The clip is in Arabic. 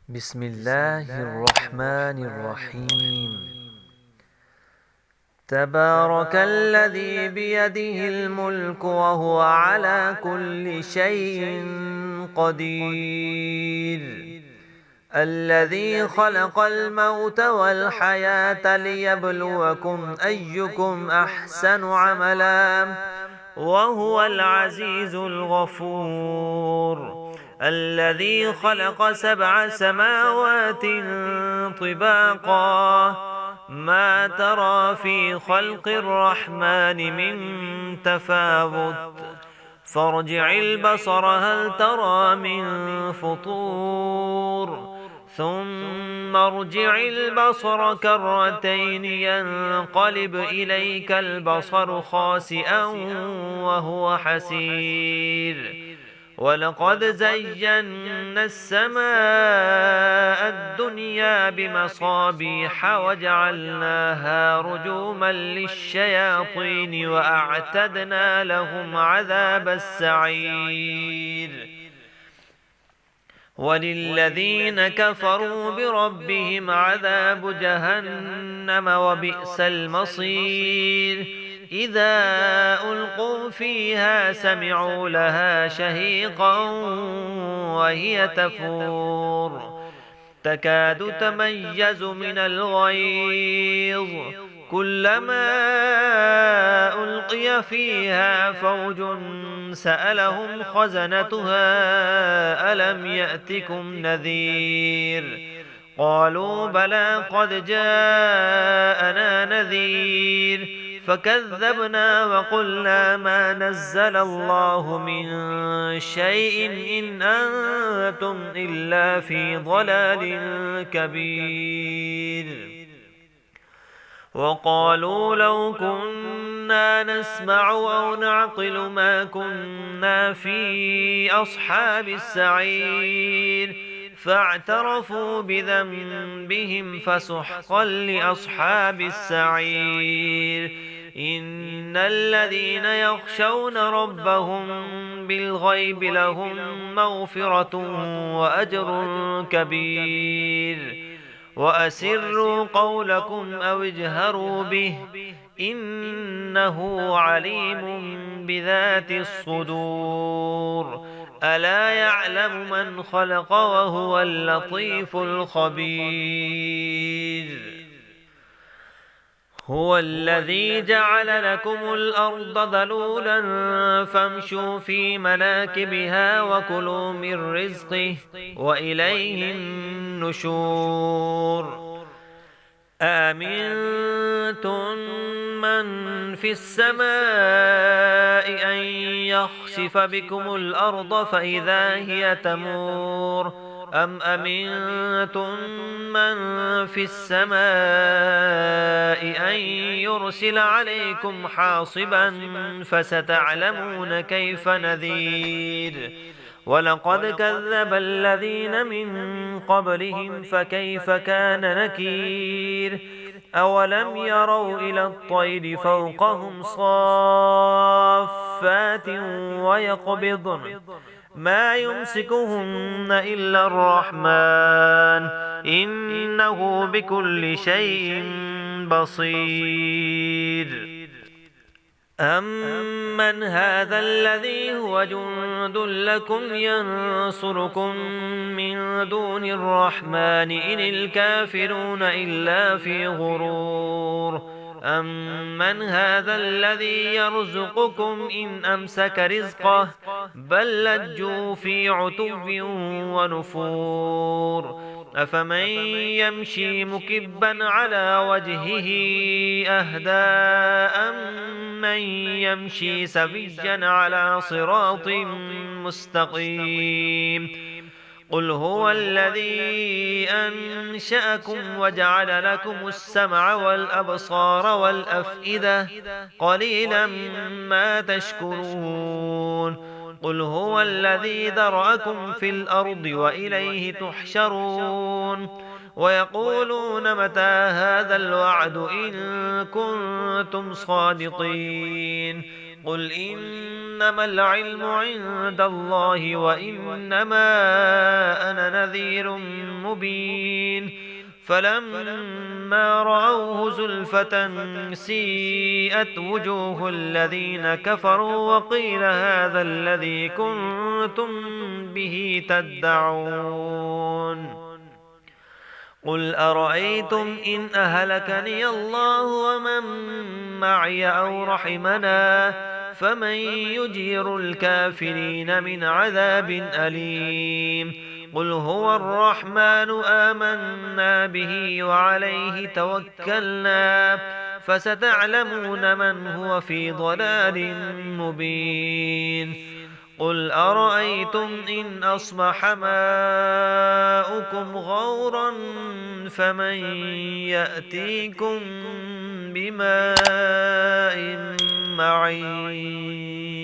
بسم الله الرحمن الرحيم. تبارك الذي بيده الملك وهو على كل شيء قدير، الذي خلق الموت والحياة ليبلوكم أيكم أحسن عملا وهو العزيز الغفور، الذي خلق 7 سماوات طباقا ما ترى في خلق الرحمن من تفاوت فارجع البصر هل ترى من فطور ثم ارجع البصر كرتين ينقلب إليك البصر خاسئا وهو حسير، ولقد زينا السماء الدنيا بمصابيح وجعلناها رجوما للشياطين وأعتدنا لهم عذاب السعير، وللذين كفروا بربهم عذاب جهنم وبئس المصير، إذا ألقوا فيها سمعوا لها شهيقا وهي تفور تكاد تميز من الغيظ كلما ألقي فيها فوج سألهم خزنتها ألم يأتكم نذير قالوا بلى قد جاءنا نذير فكذبنا وقلنا ما نزل الله من شيء إن أنتم إلا في ضلال كبير، وقالوا لو كنا نسمع أو نعقل ما كنا في أصحاب السعير فاعترفوا بذنبهم فسحقا لأصحاب السعير، إن الذين يخشون ربهم بالغيب لهم مغفرة وأجر كبير، وأسروا قولكم أو اجهروا به إنه عليم بذات الصدور، ألا يعلم من خلق وهو اللطيف الخبير، هو الذي جعل لكم الأرض ذلولا فامشوا في مناكبها وكلوا من رزقه وإليه النشور، آمنتم من في السماء أن يخسف بكم الأرض فإذا هي تمور أم أمنتم من في السماء أن يرسل عليكم حاصبا فستعلمون كيف نذير، ولقد كذب الذين من قبلهم فكيف كان نكير، أولم يروا إلى الطير فوقهم صافات ويقبضن ما يمسكهن إلا الرحمن إنه بكل شيء بصير، أمن هذا الذي هو جند لكم ينصركم من دون الرحمن إن الكافرون إلا في غرور، أمن هذا الذي يرزقكم إن أمسك رزقه بل لجوا في عتو ونفور، أفمن يمشي مكبا على وجهه أهدى أمن يمشي سويا على صراط مستقيم، قل هو الذي أنشأكم وجعل لكم السمع والأبصار والأفئدة قليلا ما تشكرون، قل هو الذي ذرأكم في الأرض وإليه تحشرون، ويقولون متى هذا الوعد إن كنتم صادقين، قل إنما العلم عند الله وإنما أنا نذير مبين فلما رأوه زلفة سيئت وجوه الذين كفروا وقيل هذا الذي كنتم به تدعون قل أرأيتم إن أهلكني الله ومن معي أو رحمنا فمن يجير الكافرين من عذاب أليم قل هو الرحمن آمنا به وعليه توكلنا فستعلمون من هو في ضلال مبين قل أرأيتم إن أصبح ماؤكم غورا فمن يأتيكم بماء معين